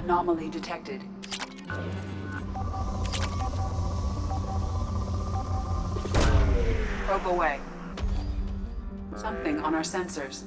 Anomaly detected. Probe away. Something on our sensors.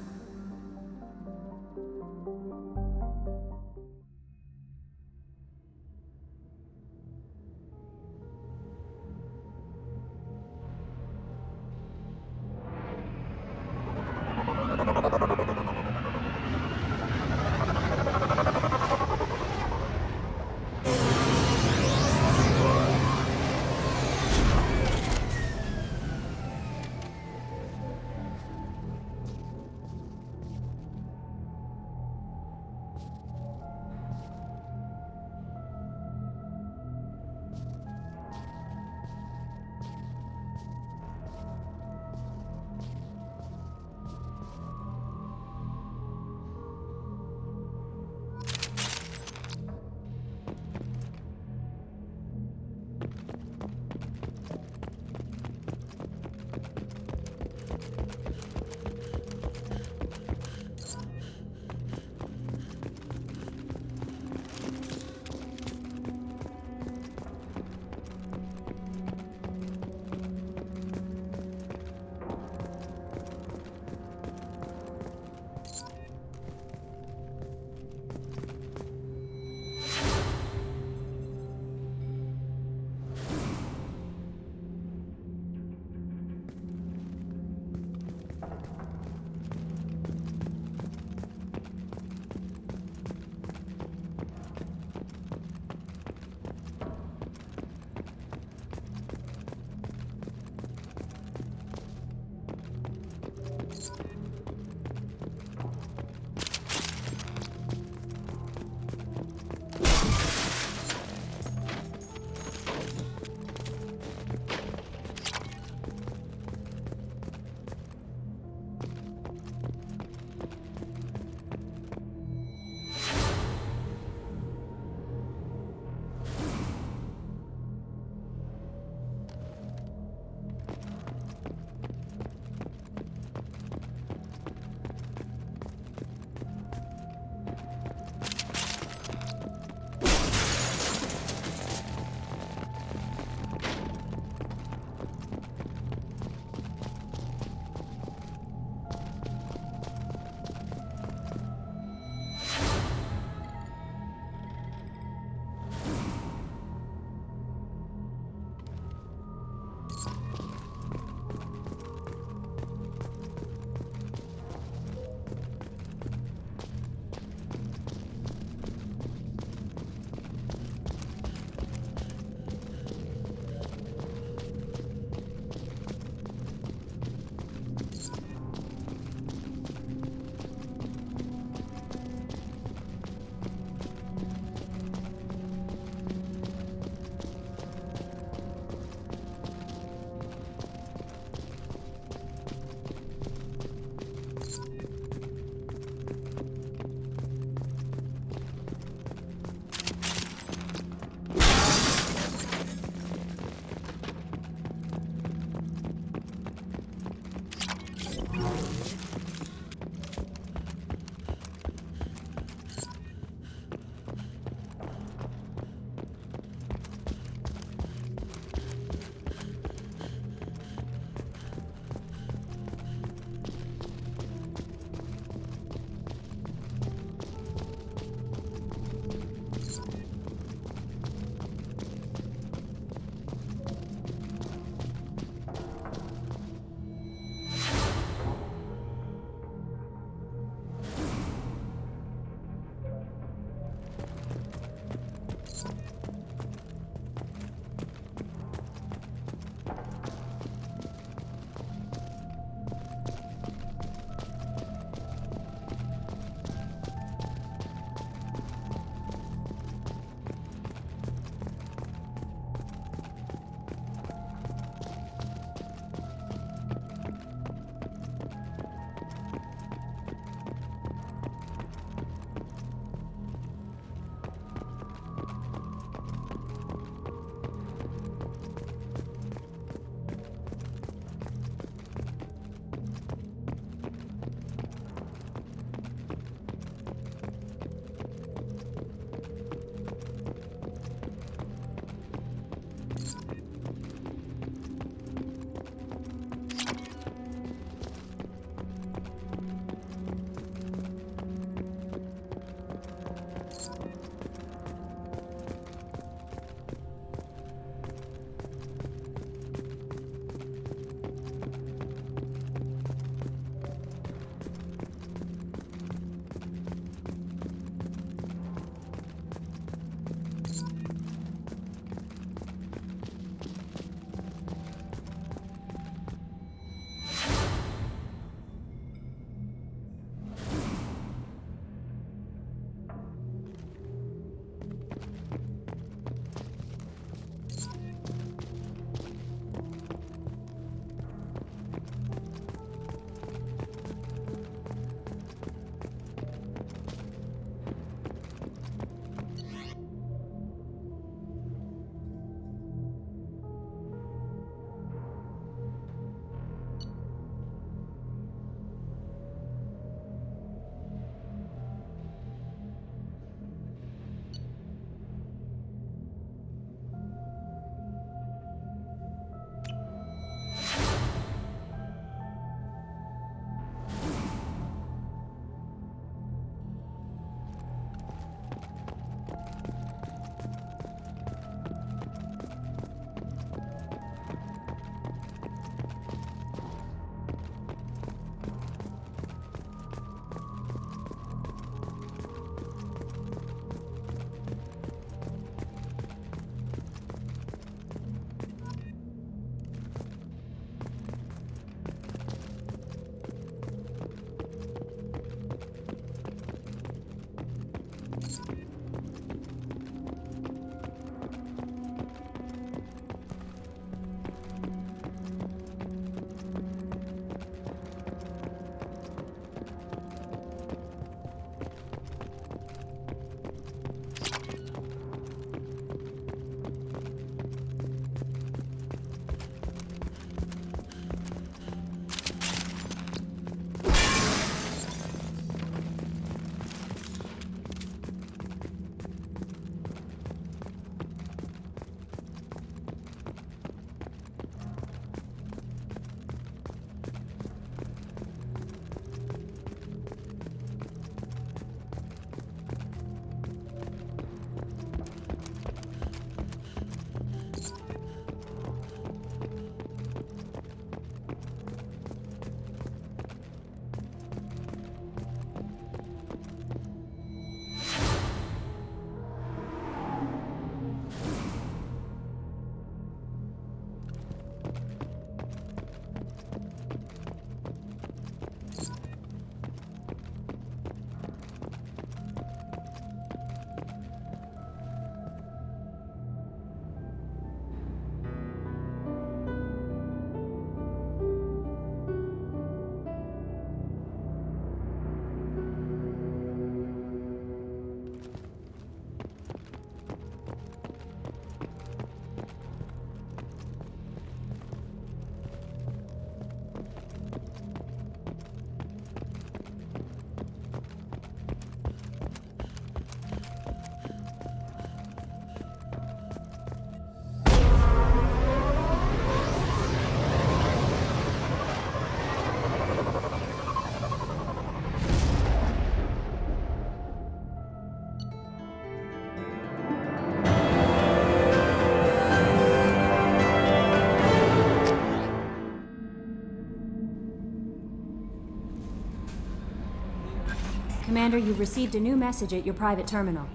Commander, you've received a new message at your private terminal.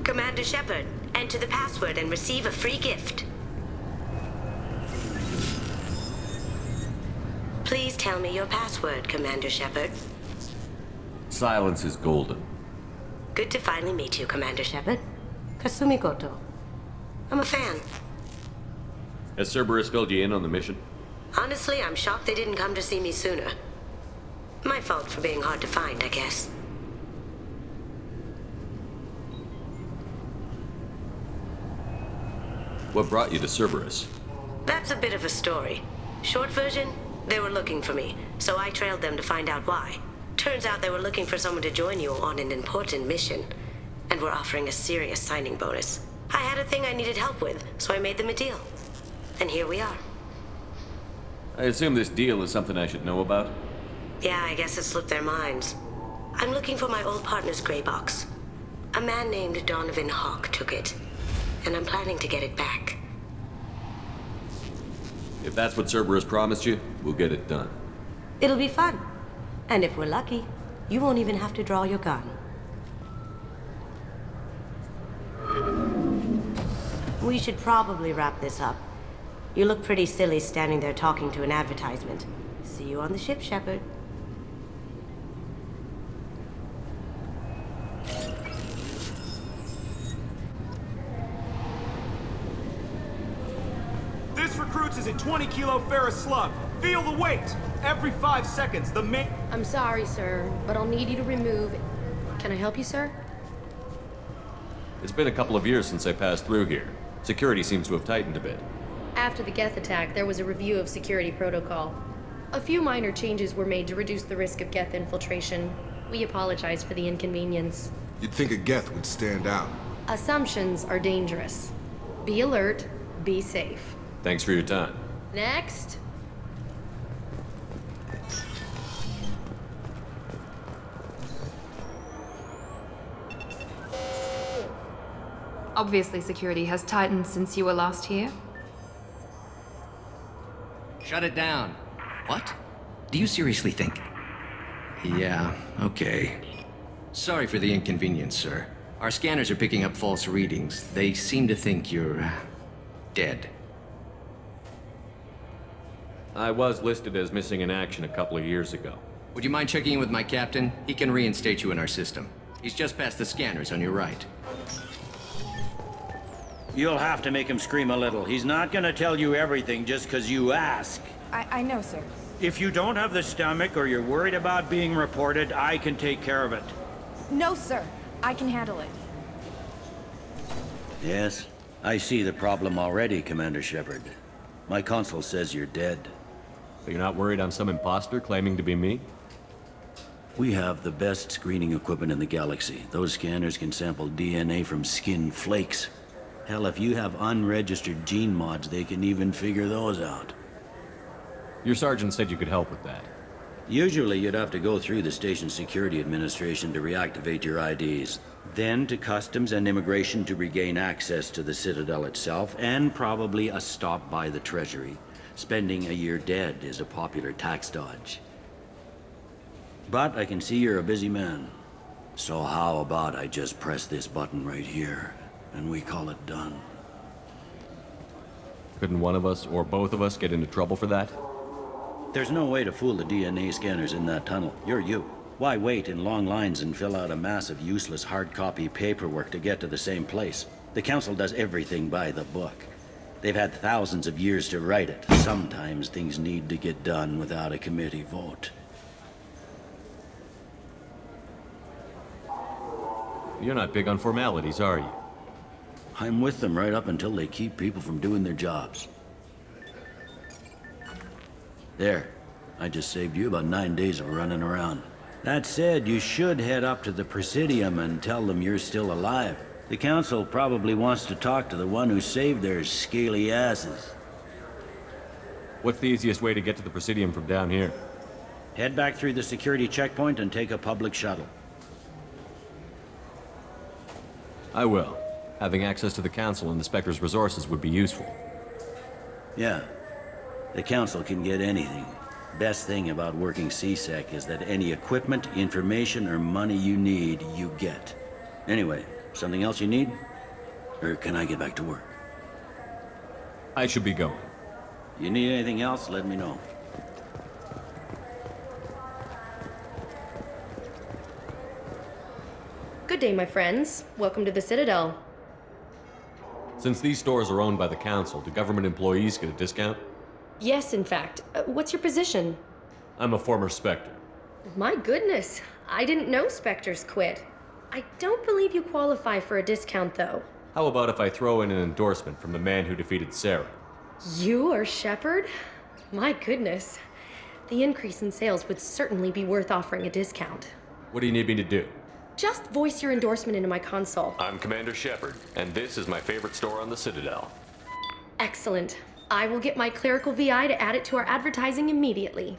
Commander Shepard, enter the password and receive a free gift. Please tell me your password, Commander Shepard. Silence is golden. Good to finally meet you, Commander Shepard. Kasumi Goto. I'm a fan. Has Cerberus filled you in on the mission? Honestly, I'm shocked they didn't come to see me sooner. My fault for being hard to find, I guess. What brought you to Cerberus? That's a bit of a story. Short version, they were looking for me, so I trailed them to find out why. Turns out they were looking for someone to join you on an important mission, and were offering a serious signing bonus. I had a thing I needed help with, so I made them a deal. And here we are. I assume this deal is something I should know about? Yeah, I guess it slipped their minds. I'm looking for my old partner's gray box. A man named Donovan Hawk took it, and I'm planning to get it back. If that's what Cerberus promised you, we'll get it done. It'll be fun. And if we're lucky, you won't even have to draw your gun. We should probably wrap this up. You look pretty silly standing there talking to an advertisement. See you on the ship, Shepard. This recruits is a 20-kilo ferrous slug. Feel the weight. Every 5 seconds, the main... I'm sorry, sir, but I'll need you to remove... Can I help you, sir? It's been a couple of years since I passed through here. Security seems to have tightened a bit. After the Geth attack, there was a review of security protocol. A few minor changes were made to reduce the risk of Geth infiltration. We apologize for the inconvenience. You'd think a Geth would stand out. Assumptions are dangerous. Be alert, be safe. Thanks for your time. Next. Obviously, security has tightened since you were last here. Shut it down. What? Do you seriously think? Yeah, okay. Sorry for the inconvenience, sir. Our scanners are picking up false readings. They seem to think you're dead. I was listed as missing in action a couple of years ago. Would you mind checking in with my captain? He can reinstate you in our system. He's just past the scanners on your right. You'll have to make him scream a little. He's not gonna tell you everything just because you ask. I know, sir. If you don't have the stomach or you're worried about being reported, I can take care of it. No, sir. I can handle it. Yes, I see the problem already, Commander Shepard. My console says you're dead. So you're not worried I'm some imposter claiming to be me? We have the best screening equipment in the galaxy. Those scanners can sample DNA from skin flakes. Hell, if you have unregistered gene mods, they can even figure those out. Your sergeant said you could help with that. Usually you'd have to go through the Station Security Administration to reactivate your IDs. Then to Customs and Immigration to regain access to the Citadel itself, and probably a stop by the Treasury. Spending a year dead is a popular tax dodge. But I can see you're a busy man. So how about I just press this button right here, and we call it done? Couldn't one of us, or both of us, get into trouble for that? There's no way to fool the DNA scanners in that tunnel. You're you. Why wait in long lines and fill out a massive useless hard copy paperwork to get to the same place? The Council does everything by the book. They've had thousands of years to write it. Sometimes things need to get done without a committee vote. You're not big on formalities, are you? I'm with them right up until they keep people from doing their jobs. There. I just saved you about 9 days of running around. That said, you should head up to the Presidium and tell them you're still alive. The Council probably wants to talk to the one who saved their scaly asses. What's the easiest way to get to the Presidium from down here? Head back through the security checkpoint and take a public shuttle. I will. Having access to the Council and the Spectre's resources would be useful. Yeah. The Council can get anything. Best thing about working C-Sec is that any equipment, information, or money you need, you get. Anyway, something else you need? Or can I get back to work? I should be going. You need anything else, let me know. Good day, my friends. Welcome to the Citadel. Since these stores are owned by the Council, do government employees get a discount? Yes, in fact. What's your position? I'm a former Spectre. My goodness. I didn't know Spectres quit. I don't believe you qualify for a discount, though. How about if I throw in an endorsement from the man who defeated Sarah? You are Shepard? My goodness. The increase in sales would certainly be worth offering a discount. What do you need me to do? Just voice your endorsement into my console. I'm Commander Shepard, and this is my favorite store on the Citadel. Excellent. I will get my clerical VI to add it to our advertising immediately.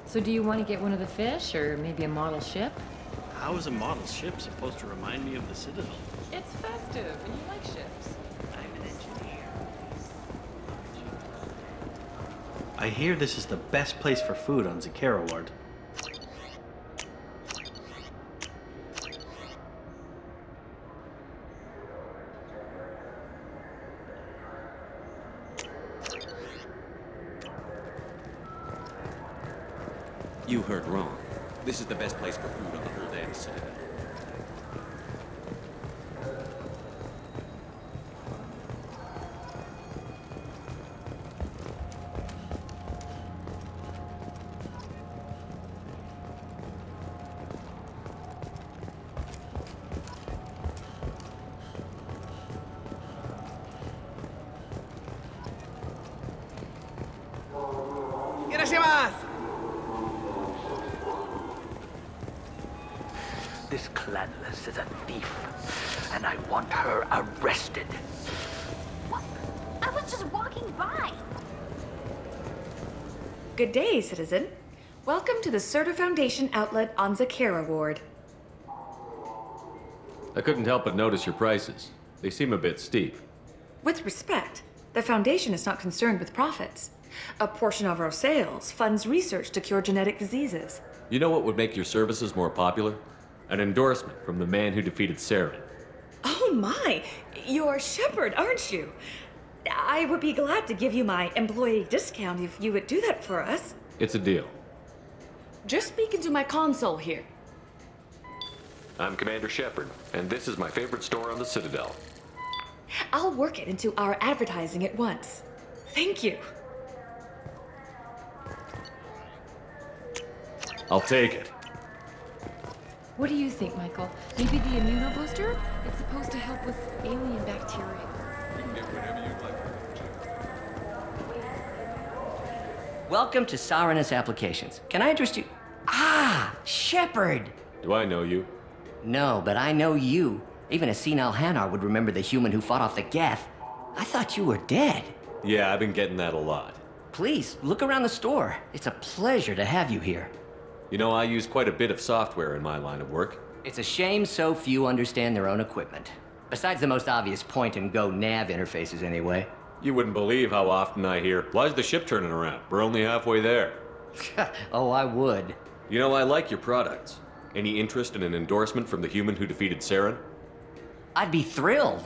So do you want to get one of the fish, or maybe a model ship? How is a model ship supposed to remind me of the Citadel? It's festive, and you like ships. I'm an engineer. I hear this is the best place for food on Zakera Ward. You heard wrong. This is the best place for food on the whole damn Citadel. This Clanless is a thief, and I want her arrested. What? I was just walking by. Good day, citizen. Welcome to the Surtur Foundation outlet on Zakera Ward. I couldn't help but notice your prices. They seem a bit steep. With respect, the Foundation is not concerned with profits. A portion of our sales funds research to cure genetic diseases. You know what would make your services more popular? An endorsement from the man who defeated Saren. Oh my! You're Shepard, aren't you? I would be glad to give you my employee discount if you would do that for us. It's a deal. Just speak into my console here. I'm Commander Shepard, and this is my favorite store on the Citadel. I'll work it into our advertising at once. Thank you. I'll take it. What do you think, Michael? Maybe the immunobooster? It's supposed to help with alien bacteria. You can get whatever you'd like. Welcome to Sarenus Applications. Can I interest you? Ah, Shepard! Do I know you? No, but I know you. Even a senile Hanar would remember the human who fought off the Geth. I thought you were dead. Yeah, I've been getting that a lot. Please, look around the store. It's a pleasure to have you here. You know, I use quite a bit of software in my line of work. It's a shame so few understand their own equipment. Besides the most obvious point-and-go nav interfaces, anyway. You wouldn't believe how often I hear, "Why's the ship turning around? We're only halfway there." Oh, I would. You know, I like your products. Any interest in an endorsement from the human who defeated Saren? I'd be thrilled.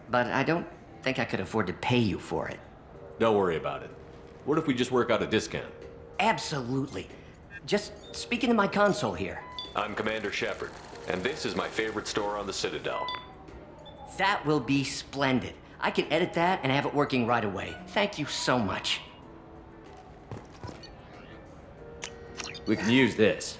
But I don't think I could afford to pay you for it. Don't worry about it. What if we just work out a discount? Absolutely. Just speak into my console here. I'm Commander Shepard, and this is my favorite store on the Citadel. That will be splendid. I can edit that and have it working right away. Thank you so much. We can use this.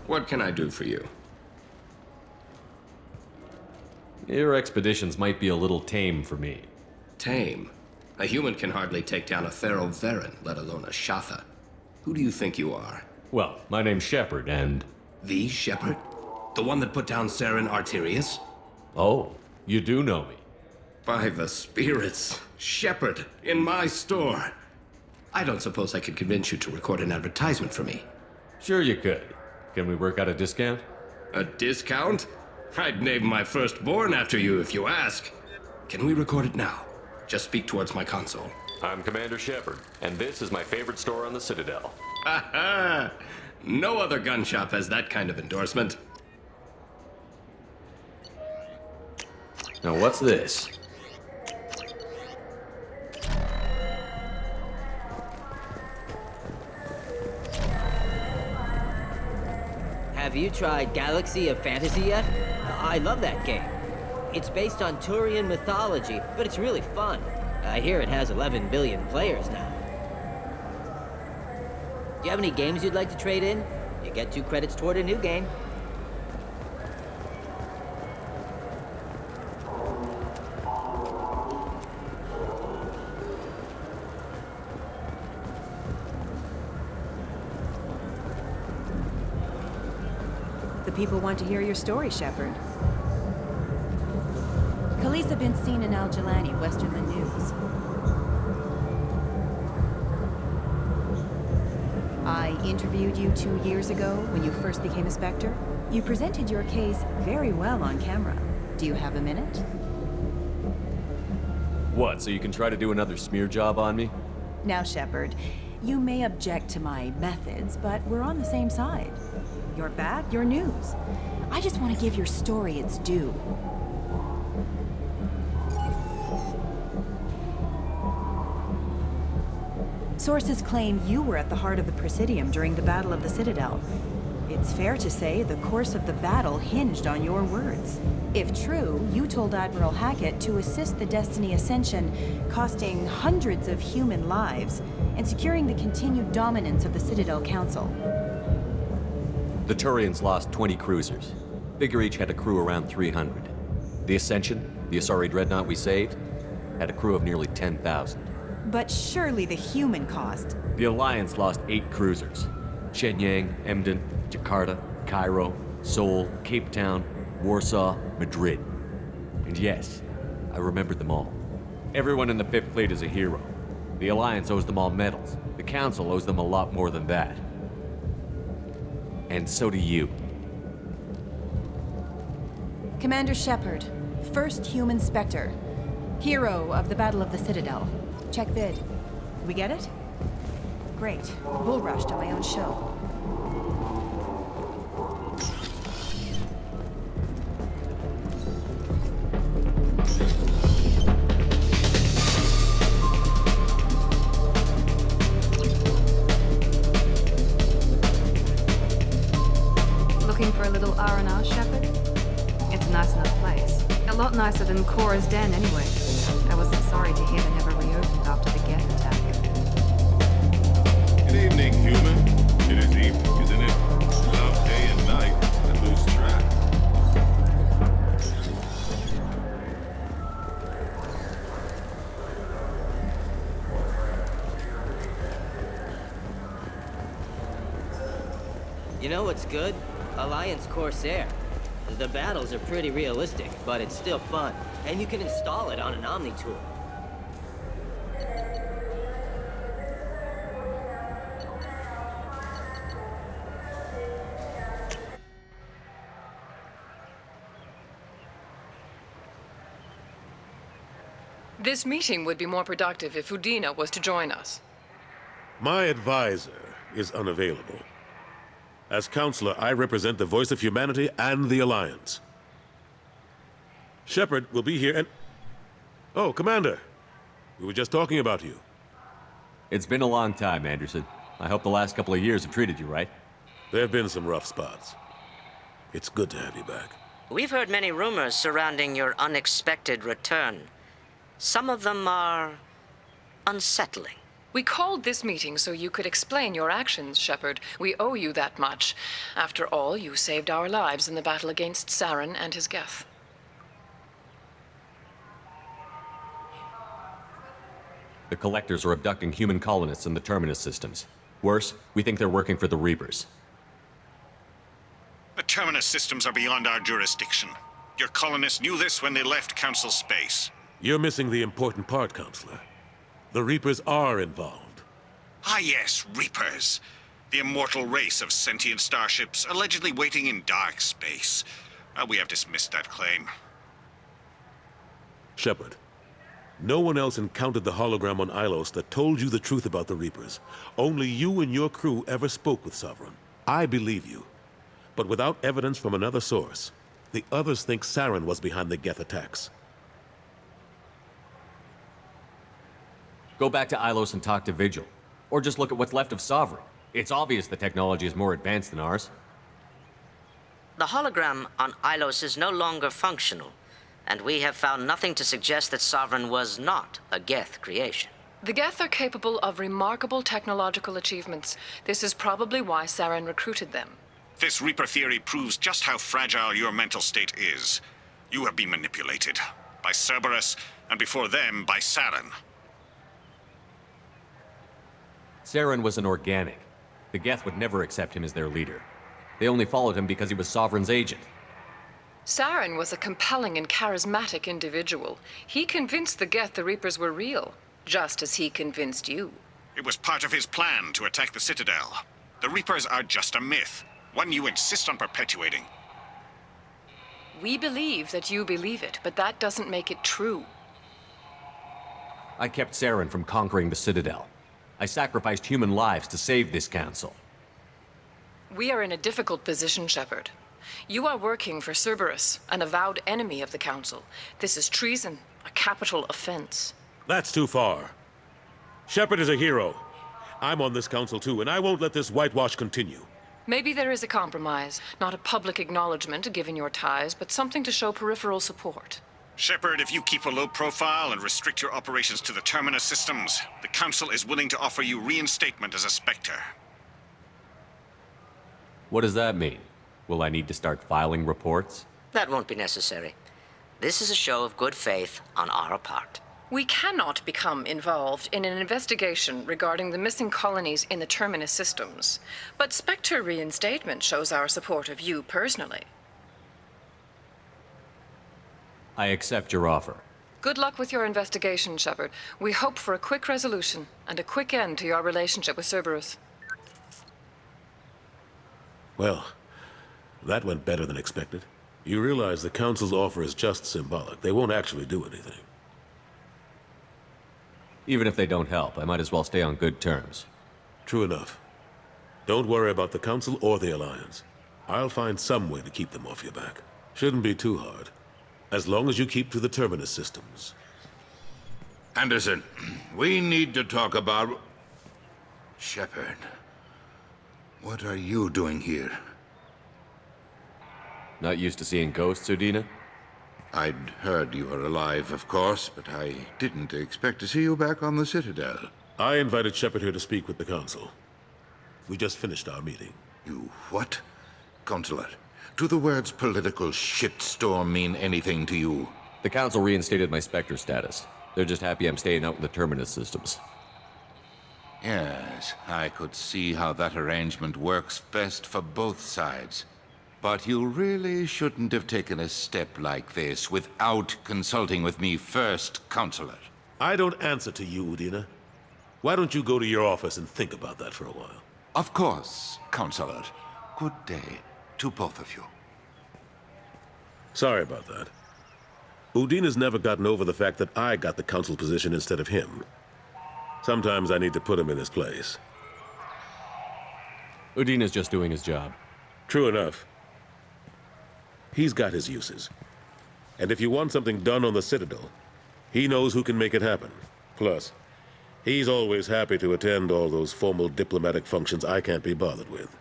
What can I do for you? Your expeditions might be a little tame for me. Tame? A human can hardly take down a Pharaoh Varen, let alone a Shatha. Who do you think you are? Well, my name's Shepard, and... The Shepard? The one that put down Saren Arterius? Oh, you do know me. By the spirits. Shepard, in my store. I don't suppose I could convince you to record an advertisement for me. Sure you could. Can we work out a discount? A discount? I'd name my firstborn after you if you ask. Can we record it now? Just speak towards my console. I'm Commander Shepard, and this is my favorite store on the Citadel. Ha ha! No other gun shop has that kind of endorsement. Now what's this? Have you tried Galaxy of Fantasy yet? I love that game. It's based on Turian mythology, but it's really fun. I hear it has 11 billion players now. Do you have any games you'd like to trade in? You get 2 credits toward a new game. The people want to hear your story, Shepard. Khaleesa been seen in Al Jelani, Westerland News. I interviewed you 2 years ago when you first became a Spectre. You presented your case very well on camera. Do you have a minute? What, so you can try to do another smear job on me? Now, Shepard, you may object to my methods, but we're on the same side. You're bad, you're news. I just want to give your story its due. Sources claim you were at the heart of the Presidium during the Battle of the Citadel. It's fair to say the course of the battle hinged on your words. If true, you told Admiral Hackett to assist the Destiny Ascension, costing hundreds of human lives, and securing the continued dominance of the Citadel Council. The Turians lost 20 cruisers. Figure each had a crew around 300. The Ascension, the Asari dreadnought we saved, had a crew of nearly 10,000. But surely the human cost. The Alliance lost 8 cruisers. Shenyang, Emden, Jakarta, Cairo, Seoul, Cape Town, Warsaw, Madrid. And yes, I remembered them all. Everyone in the Fifth Fleet is a hero. The Alliance owes them all medals. The Council owes them a lot more than that. And so do you. Commander Shepard, first human Spectre. Hero of the Battle of the Citadel. Check vid. We get it? Great. Bull rushed on my own show. Looking for a little R&R, Shepard? It's a nice enough place. A lot nicer than Cora's den, anyway. I wasn't sorry to hear they never reopened after the Geth attack. Good evening, human. It is evening, isn't it? Love day and night. I lose track. You know what's good? Alliance Corsair. The battles are pretty realistic, but it's still fun. And you can install it on an Omni tool. This meeting would be more productive if Udina was to join us. My advisor is unavailable. As counselor, I represent the voice of humanity and the Alliance. Shepard will be here and... Oh, Commander. We were just talking about you. It's been a long time, Anderson. I hope the last couple of years have treated you right. There have been some rough spots. It's good to have you back. We've heard many rumors surrounding your unexpected return. Some of them are unsettling. We called this meeting so you could explain your actions, Shepard. We owe you that much. After all, you saved our lives in the battle against Saren and his Geth. The Collectors are abducting human colonists in the Terminus systems. Worse, we think they're working for the Reapers. The Terminus systems are beyond our jurisdiction. Your colonists knew this when they left Council space. You're missing the important part, Counselor. The Reapers are involved. Ah yes, Reapers. The immortal race of sentient starships allegedly waiting in dark space. We have dismissed that claim. Shepard, no one else encountered the hologram on Ilos that told you the truth about the Reapers. Only you and your crew ever spoke with Sovereign. I believe you. But without evidence from another source, the others think Saren was behind the Geth attacks. Go back to Ilos and talk to Vigil. Or just look at what's left of Sovereign. It's obvious the technology is more advanced than ours. The hologram on Ilos is no longer functional, and we have found nothing to suggest that Sovereign was not a Geth creation. The Geth are capable of remarkable technological achievements. This is probably why Saren recruited them. This Reaper theory proves just how fragile your mental state is. You have been manipulated. By Cerberus, and before them, by Saren. Saren was an organic. The Geth would never accept him as their leader. They only followed him because he was Sovereign's agent. Saren was a compelling and charismatic individual. He convinced the Geth the Reapers were real, just as he convinced you. It was part of his plan to attack the Citadel. The Reapers are just a myth, one you insist on perpetuating. We believe that you believe it, but that doesn't make it true. I kept Saren from conquering the Citadel. I sacrificed human lives to save this council. We are in a difficult position, Shepard. You are working for Cerberus, an avowed enemy of the Council. This is treason, a capital offense. That's too far. Shepard is a hero. I'm on this council too, and I won't let this whitewash continue. Maybe there is a compromise. Not a public acknowledgement given your ties, but something to show peripheral support. Shepard, if you keep a low profile and restrict your operations to the Terminus systems, the Council is willing to offer you reinstatement as a Spectre. What does that mean? Will I need to start filing reports? That won't be necessary. This is a show of good faith on our part. We cannot become involved in an investigation regarding the missing colonies in the Terminus systems, but Spectre reinstatement shows our support of you personally. I accept your offer. Good luck with your investigation, Shepard. We hope for a quick resolution and a quick end to your relationship with Cerberus. Well, that went better than expected. You realize the Council's offer is just symbolic. They won't actually do anything. Even if they don't help, I might as well stay on good terms. True enough. Don't worry about the Council or the Alliance. I'll find some way to keep them off your back. Shouldn't be too hard. As long as you keep to the Terminus systems. Anderson, we need to talk about... Shepard. What are you doing here? Not used to seeing ghosts, Udina? I'd heard you were alive, of course, but I didn't expect to see you back on the Citadel. I invited Shepard here to speak with the Council. We just finished our meeting. You what? Consular, do the words political shitstorm mean anything to you? The Council reinstated my Spectre status. They're just happy I'm staying out in the Terminus systems. Yes, I could see how that arrangement works best for both sides. But you really shouldn't have taken a step like this without consulting with me first, Consular. I don't answer to you, Udina. Why don't you go to your office and think about that for a while? Of course, Consular. Good day to both of you. Sorry about that. Udina's never gotten over the fact that I got the Council position instead of him. Sometimes I need to put him in his place. Udina's just doing his job. True enough. He's got his uses. And if you want something done on the Citadel, he knows who can make it happen. Plus, he's always happy to attend all those formal diplomatic functions I can't be bothered with.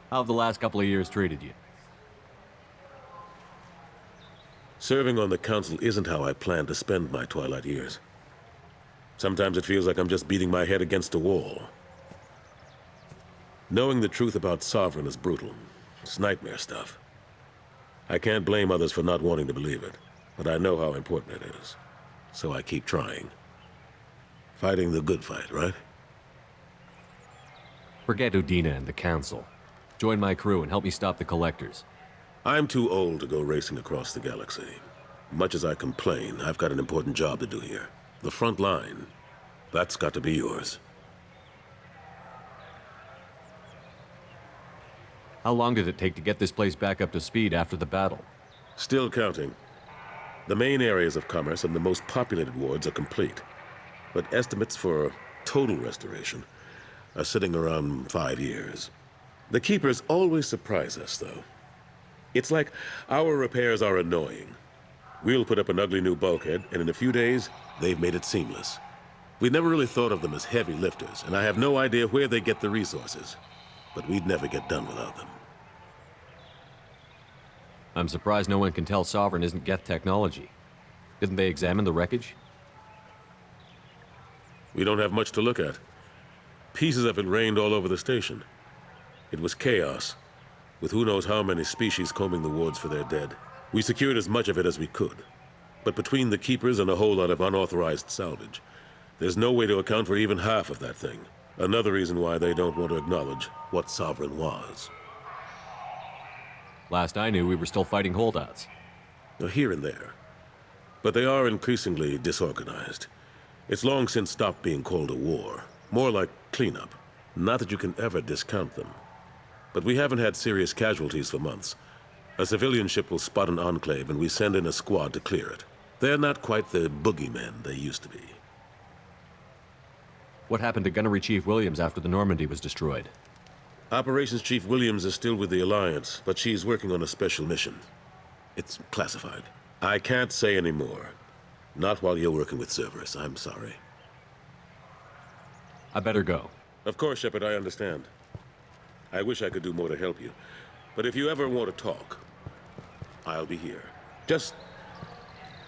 How have the last couple of years treated you? Serving on the Council isn't how I plan to spend my twilight years. Sometimes it feels like I'm just beating my head against a wall. Knowing the truth about Sovereign is brutal. It's nightmare stuff. I can't blame others for not wanting to believe it, but I know how important it is. So I keep trying. Fighting the good fight, right? Forget Udina and the Council. Join my crew and help me stop the Collectors. I'm too old to go racing across the galaxy. Much as I complain, I've got an important job to do here. The front line. That's got to be yours. How long did it take to get this place back up to speed after the battle? Still counting. The main areas of commerce and the most populated wards are complete. But estimates for total restoration are sitting around 5 years. The Keepers always surprise us, though. It's like our repairs are annoying. We'll put up an ugly new bulkhead, and in a few days, they've made it seamless. We never really thought of them as heavy lifters, and I have no idea where they get the resources. But we'd never get done without them. I'm surprised no one can tell Sovereign isn't Geth technology. Didn't they examine the wreckage? We don't have much to look at. Pieces of it rained all over the station. It was chaos, with who knows how many species combing the wards for their dead. We secured as much of it as we could. But between the Keepers and a whole lot of unauthorized salvage, there's no way to account for even half of that thing. Another reason why they don't want to acknowledge what Sovereign was. Last I knew, we were still fighting holdouts. Here and there. But they are increasingly disorganized. It's long since stopped being called a war. More like cleanup. Not that you can ever discount them. But we haven't had serious casualties for months. A civilian ship will spot an enclave, and we send in a squad to clear it. They're not quite the boogeymen they used to be. What happened to Gunnery Chief Williams after the Normandy was destroyed? Operations Chief Williams is still with the Alliance, but she's working on a special mission. It's classified. I can't say any more. Not while you're working with Cerberus, I'm sorry. I better go. Of course, Shepard, I understand. I wish I could do more to help you. But if you ever want to talk, I'll be here. Just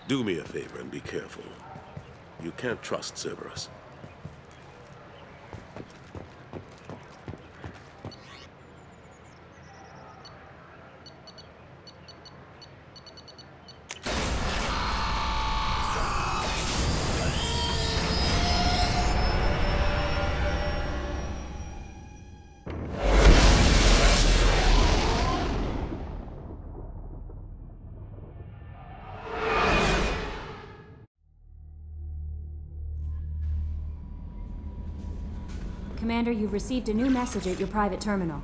do me a favor and be careful. You can't trust Cerberus. Commander, you've received a new message at your private terminal.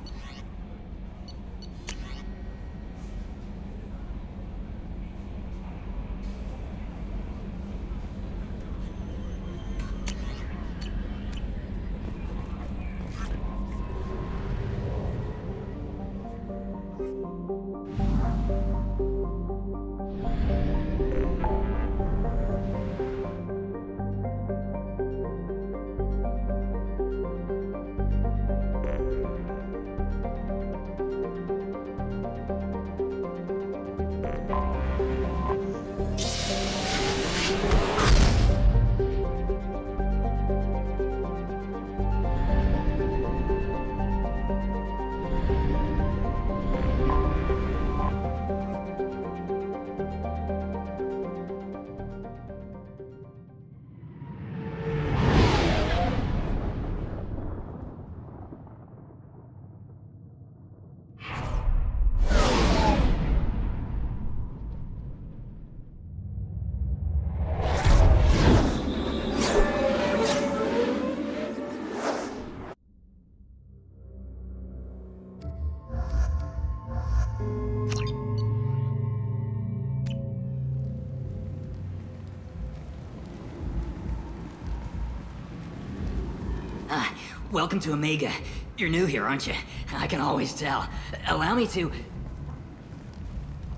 Welcome to Omega. You're new here, aren't you? I can always tell. Allow me to...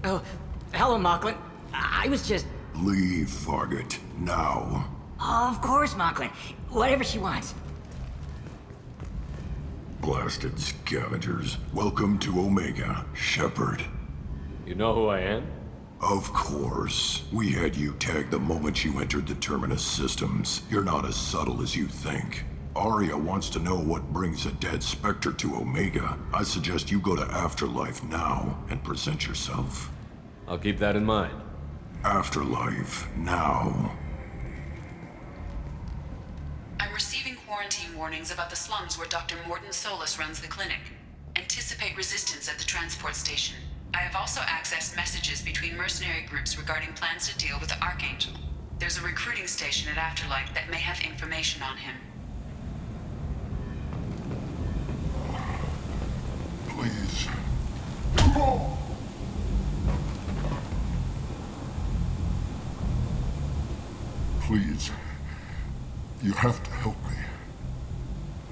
Oh, hello, Mocklin. I was just... Leave, Fargate. Now. Oh, of course, Mocklin. Whatever she wants. Blasted scavengers. Welcome to Omega, Shepard. You know who I am? Of course. We had you tagged the moment you entered the Terminus systems. You're not as subtle as you think. Aria wants to know what brings a dead Spectre to Omega. I suggest you go to Afterlife now and present yourself. I'll keep that in mind. Afterlife, now. I'm receiving quarantine warnings about the slums where Dr. Mordin Solus runs the clinic. Anticipate resistance at the transport station. I have also accessed messages between mercenary groups regarding plans to deal with the Archangel. There's a recruiting station at Afterlife that may have information on him. Please. Please. You have to help me.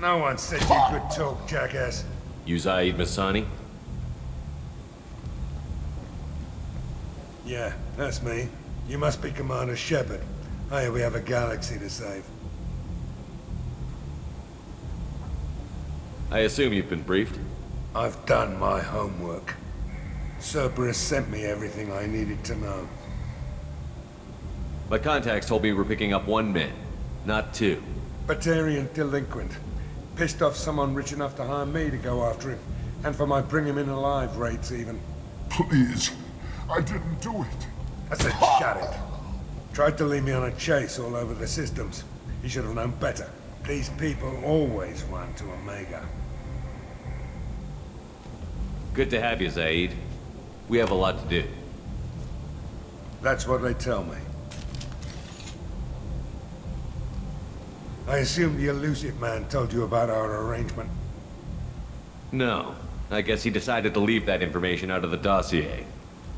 No one said you could talk, jackass. You Zaid Masani? Yeah, that's me. You must be Commander Shepard. Hey, we have a galaxy to save. I assume you've been briefed? I've done my homework. Cerberus sent me everything I needed to know. My contacts told me we're picking up one man, not two. Batarian delinquent. Pissed off someone rich enough to hire me to go after him. And for my bring him in alive rates even. Please. I didn't do it. I said shut it. Tried to lead me on a chase all over the systems. He should have known better. These people always run to Omega. Good to have you, Zaid. We have a lot to do. That's what they tell me. I assume the elusive man told you about our arrangement. No. I guess he decided to leave that information out of the dossier.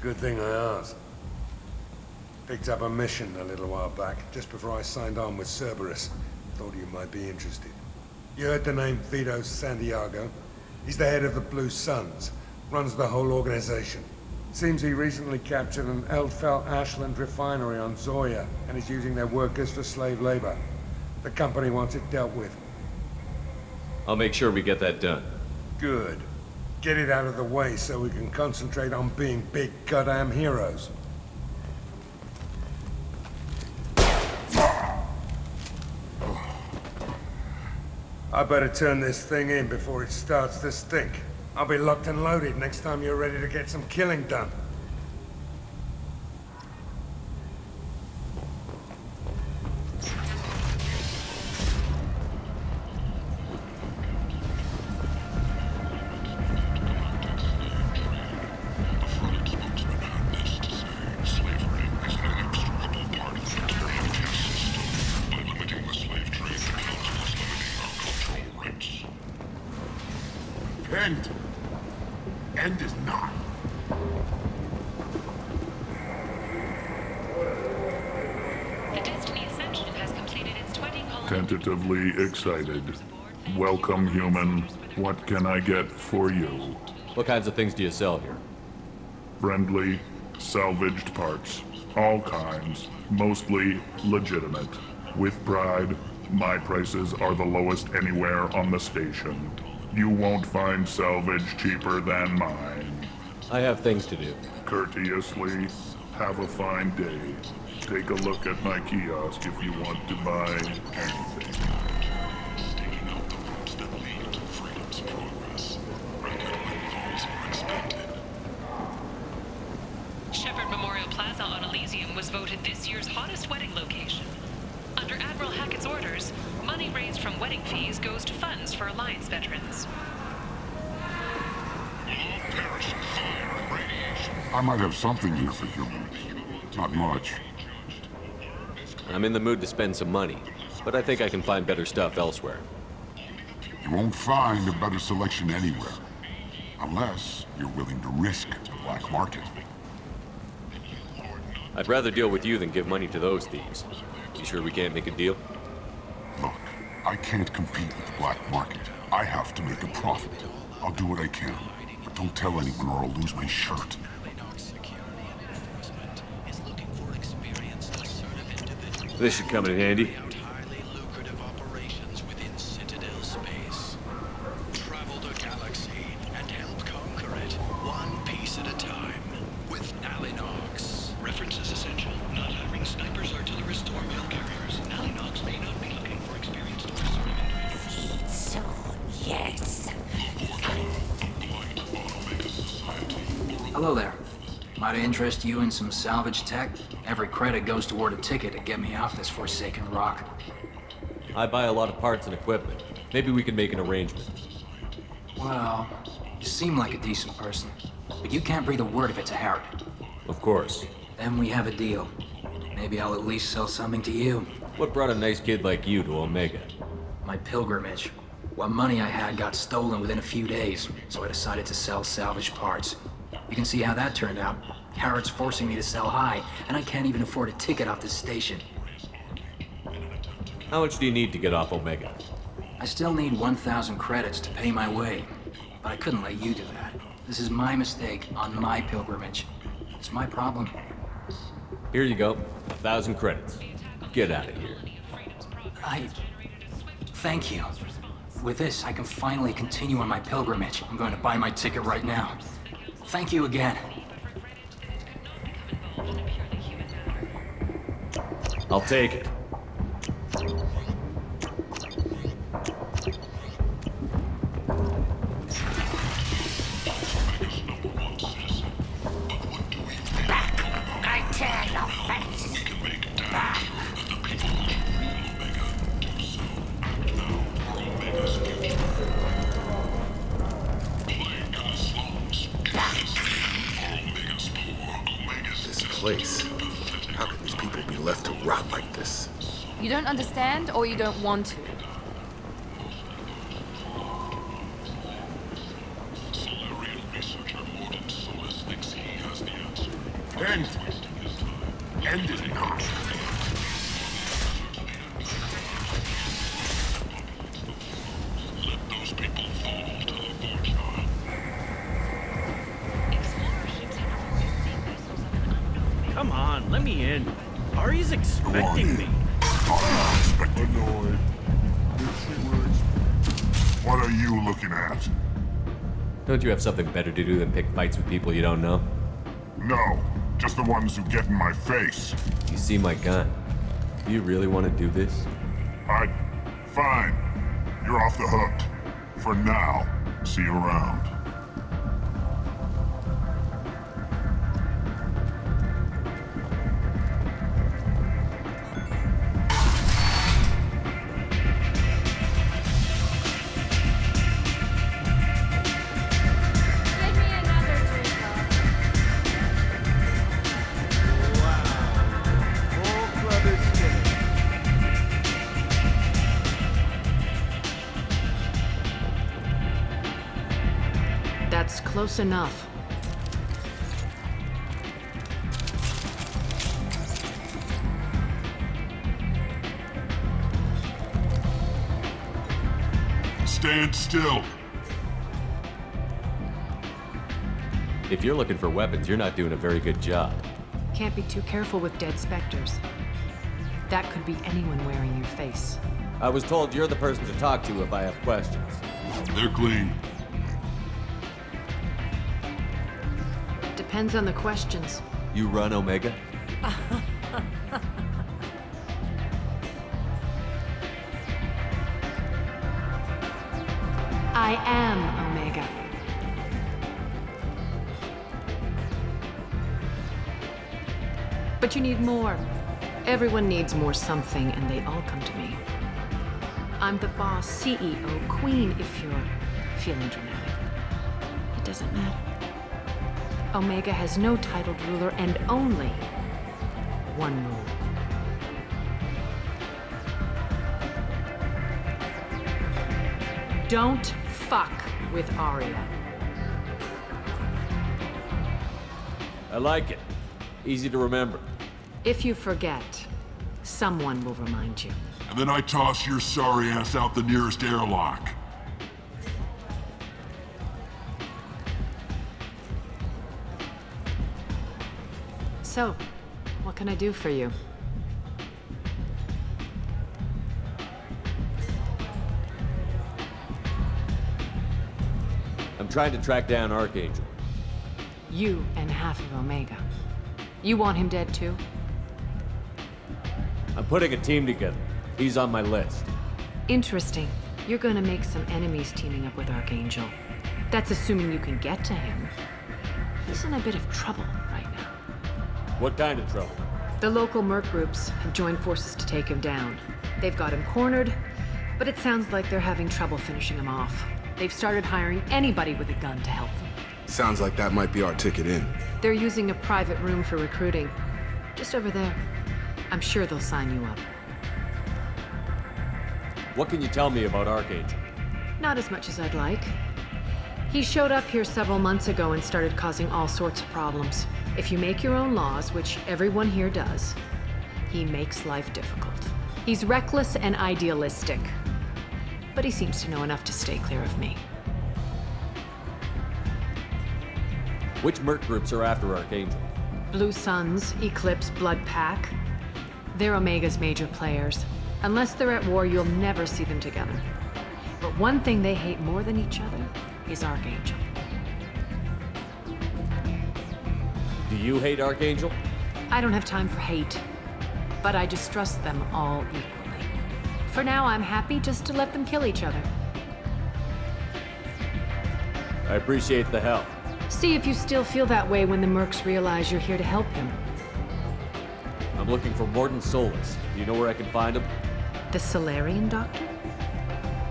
Good thing I asked. Picked up a mission a little while back, just before I signed on with Cerberus. Thought you might be interested. You heard the name Vito Santiago? He's the head of the Blue Suns. Runs the whole organization. Seems he recently captured an Eldfell Ashland refinery on Zoya, and is using their workers for slave labor. The company wants it dealt with. I'll make sure we get that done. Good. Get it out of the way so we can concentrate on being big goddamn heroes. I better turn this thing in before it starts to stink. I'll be locked and loaded next time you're ready to get some killing done. End is not. The Destiny Ascension has completed its 20 colony. Tentatively excited. Welcome, human. What can I get for you? What kinds of things do you sell here? Friendly, salvaged parts. All kinds. Mostly legitimate. With pride, my prices are the lowest anywhere on the station. You won't find salvage cheaper than mine. I have things to do. Courteously, have a fine day. Take a look at my kiosk if you want to buy anything. Shepherd Memorial Plaza on Elysium was voted this year's hottest wedding location. Under Admiral Hackett's orders, money raised from wedding fees goes to funds for Alliance veterans. I might have something here for human. Not much. I'm in the mood to spend some money, but I think I can find better stuff elsewhere. You won't find a better selection anywhere. Unless you're willing to risk the black market. I'd rather deal with you than give money to those thieves. You sure we can't make a deal? Look, I can't compete with the black market. I have to make a profit. I'll do what I can, but don't tell anyone or I'll lose my shirt. This should come in handy. Travel the galaxy and help conquer it, one piece at a time, with Nalinox. References essential. Not having snipers, artillerists, or mail carriers. Nalinox may not be looking for experienced Feed soon, yes. Hello there. Might I interest you in some salvage tech? Every credit goes toward a ticket to get me off this forsaken rock. I buy a lot of parts and equipment. Maybe we can make an arrangement. Well, you seem like a decent person, but you can't breathe a word of it to Harrod. Of course. Then we have a deal. Maybe I'll at least sell something to you. What brought a nice kid like you to Omega? My pilgrimage. What money I had got stolen within a few days, so I decided to sell salvage parts. You can see how that turned out. Harrod's forcing me to sell high, and I can't even afford a ticket off this station. How much do you need to get off Omega? I still need 1,000 credits to pay my way, but I couldn't let you do that. This is my mistake on my pilgrimage. It's my problem. Here you go. 1,000 credits. Get out of here. Thank you. With this, I can finally continue on my pilgrimage. I'm going to buy my ticket right now. Thank you again. I'll take it. I tear your face. This place. How could these people be left to rot like this? You don't understand, or you don't want to? Solarian researcher Morden Solus thinks he has the answer. End it now. Let those people fall to the courtyard. Come on, let me in. Ari's expecting me. Annoyed. What are you looking at? Don't you have something better to do than pick fights with people you don't know? No, just the ones who get in my face. You see my gun. Do you really want to do this? Fine. You're off the hook. For now. See you around. That's close enough. Stand still. If you're looking for weapons, you're not doing a very good job. Can't be too careful with dead specters. That could be anyone wearing your face. I was told you're the person to talk to if I have questions. They're clean. Depends on the questions. You run Omega? I am Omega. But you need more. Everyone needs more something, and they all come to me. I'm the boss, CEO, queen, if you're feeling dramatic. It doesn't matter. Omega has no titled ruler and only one rule. Don't fuck with Aria. I like it. Easy to remember. If you forget, someone will remind you. And then I toss your sorry ass out the nearest airlock. So, what can I do for you? I'm trying to track down Archangel. You and half of Omega. You want him dead too? I'm putting a team together. He's on my list. Interesting. You're gonna make some enemies teaming up with Archangel. That's assuming you can get to him. He's in a bit of trouble right now. What kind of trouble? The local merc groups have joined forces to take him down. They've got him cornered, but it sounds like they're having trouble finishing him off. They've started hiring anybody with a gun to help them. Sounds like that might be our ticket in. They're using a private room for recruiting. Just over there. I'm sure they'll sign you up. What can you tell me about Archangel? Not as much as I'd like. He showed up here several months ago and started causing all sorts of problems. If you make your own laws, which everyone here does, he makes life difficult. He's reckless and idealistic, but he seems to know enough to stay clear of me. Which merc groups are after Archangel? Blue Suns, Eclipse, Blood Pack. They're Omega's major players. Unless they're at war, you'll never see them together. But one thing they hate more than each other is Archangel. Do you hate Archangel? I don't have time for hate, but I distrust them all equally. For now, I'm happy just to let them kill each other. I appreciate the help. See if you still feel that way when the mercs realize you're here to help him. I'm looking for Morden Solus. Do you know where I can find him? The Solarian doctor?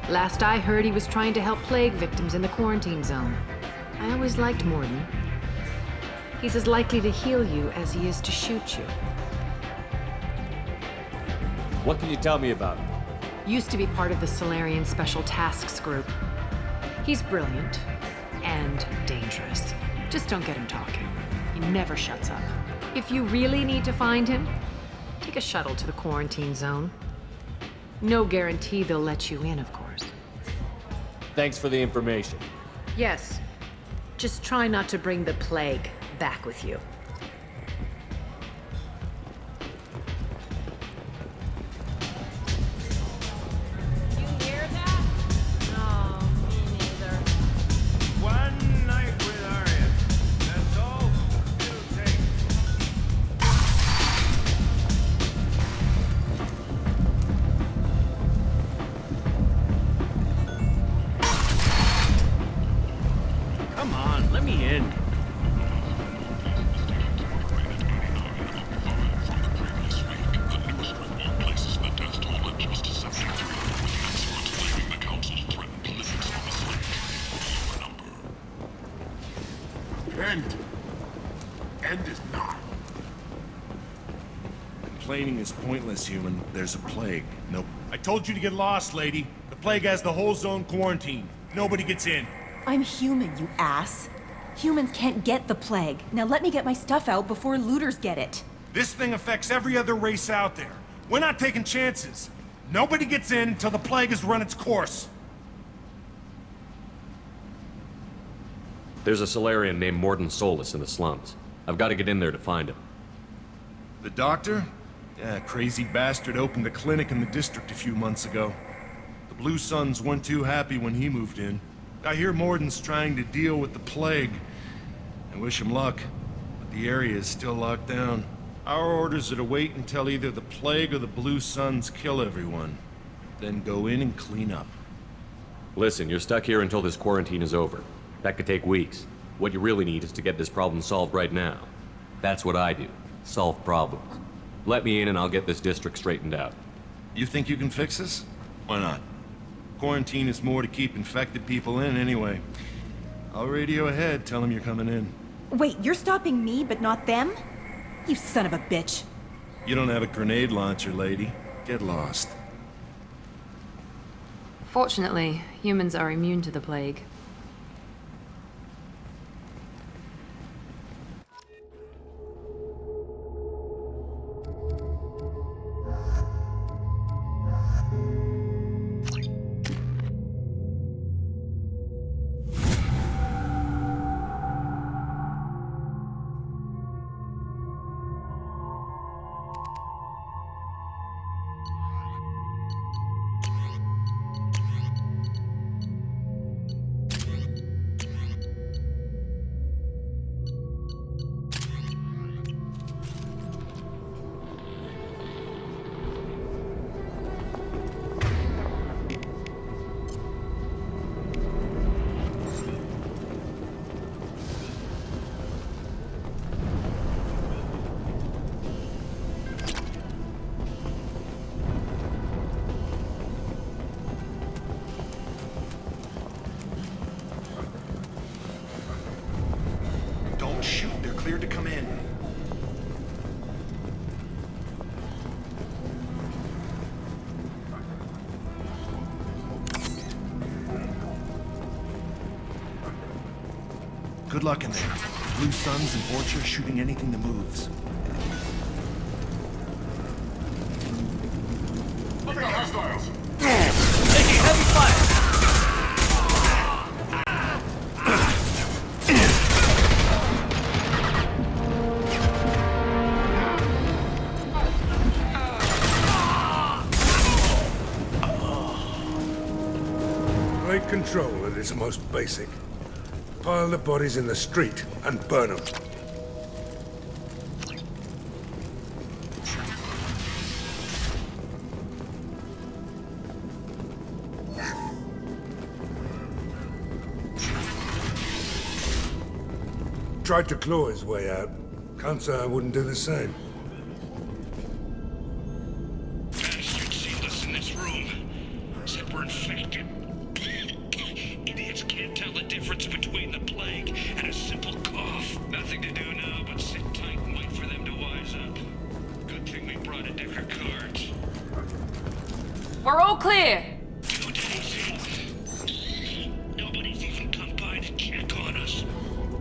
Last I heard, he was trying to help plague victims in the quarantine zone. I always liked Morden. He's as likely to heal you as he is to shoot you. What can you tell me about him? Used to be part of the Solarian Special Tasks Group. He's brilliant and dangerous. Just don't get him talking. He never shuts up. If you really need to find him, take a shuttle to the quarantine zone. No guarantee they'll let you in, of course. Thanks for the information. Yes. Just try not to bring the plague back with you. One night with Arya. That's all it'll take. Come on, let me in. End is not. Complaining is pointless, human. There's a plague. Nope. I told you to get lost, lady. The plague has the whole zone quarantined. Nobody gets in. I'm human, you ass. Humans can't get the plague. Now let me get my stuff out before looters get it. This thing affects every other race out there. We're not taking chances. Nobody gets in until the plague has run its course. There's a Solarian named Morden Solus in the slums. I've got to get in there to find him. The doctor? Yeah, crazy bastard opened a clinic in the district a few months ago. The Blue Suns weren't too happy when he moved in. I hear Morden's trying to deal with the plague. I wish him luck, but the area is still locked down. Our orders are to wait until either the plague or the Blue Suns kill everyone. Then go in and clean up. Listen, you're stuck here until this quarantine is over. That could take weeks. What you really need is to get this problem solved right now. That's what I do. Solve problems. Let me in and I'll get this district straightened out. You think you can fix this? Why not? Quarantine is more to keep infected people in anyway. I'll radio ahead, tell them you're coming in. Wait, you're stopping me, but not them? You son of a bitch. You don't have a grenade launcher, lady. Get lost. Fortunately, humans are immune to the plague. Don't shoot, they're cleared to come in. Good luck in there. Blue Suns and Orchard shooting anything that moves. Look at hostiles! Taking heavy fire! Take control at its most basic. Pile the bodies in the street and burn them. Tried to claw his way out. Can't say I wouldn't do the same. Bastards sealed us in this room. Said we're infected. Idiots can't tell the difference between the plague and a simple cough. Nothing to do now but sit tight and wait for them to wise up. Good thing we brought a deck of cards. here! 2 days. Nobody's even come by to check on us.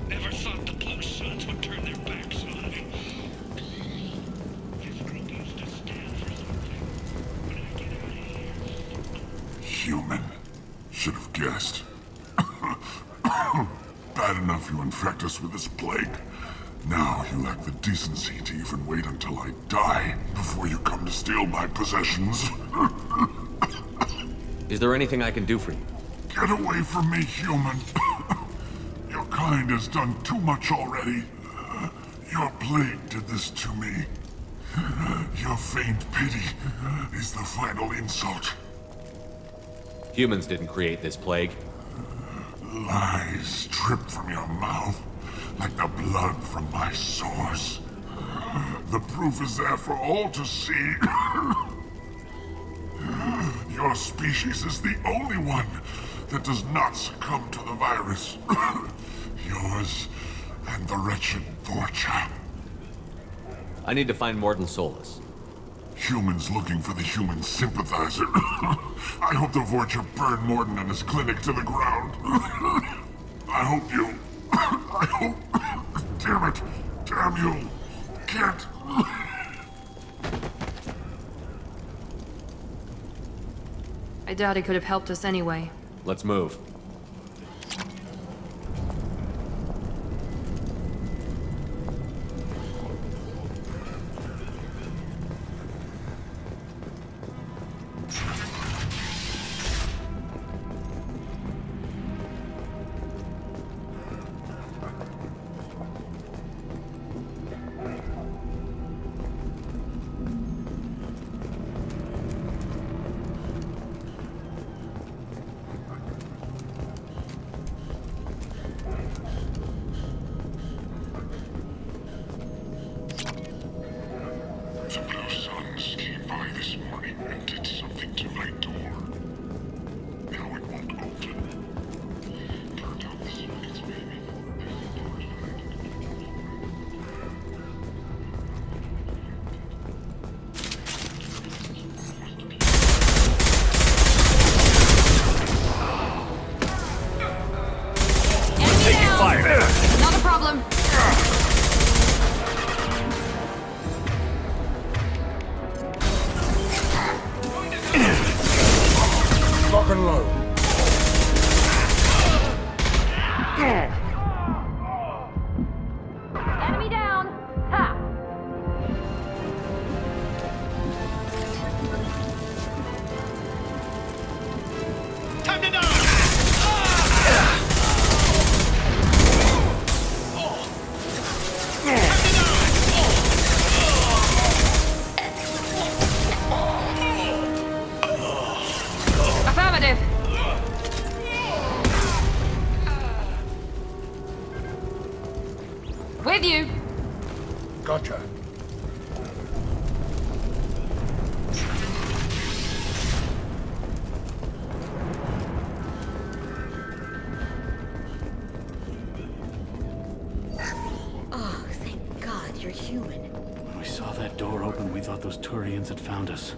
Never thought the Blue Suns would turn their backs on me. This group used to stand for something. When I get out of here... Human. Should have guessed. Bad enough you infect us with this plague. Now you lack the decency to even wait until I die before you come to steal my possessions. Is there anything I can do for you? Get away from me, human. Your kind has done too much already. Your plague did this to me. Your feigned pity is the final insult. Humans didn't create this plague. Lies drip from your mouth like the blood from my sores. The proof is there for all to see. Your species is the only one that does not succumb to the virus. Yours and the wretched Vorcha. I need to find Mordin Solus. Humans looking for the human sympathizer. I hope the Vorcha burn Mordin and his clinic to the ground. I hope you... I hope... Damn it! Damn you! Can't... I doubt he could have helped us anyway. Let's move. The Blue Suns came by this morning and did something to my door. Now it won't open. Turned out this night's baby. Taking fire! Not a problem. Lock and load. Enemy down! Ha! Time to die! Affirmative! With you! Gotcha. Oh, thank God you're human. When we saw that door open, we thought those Turians had found us.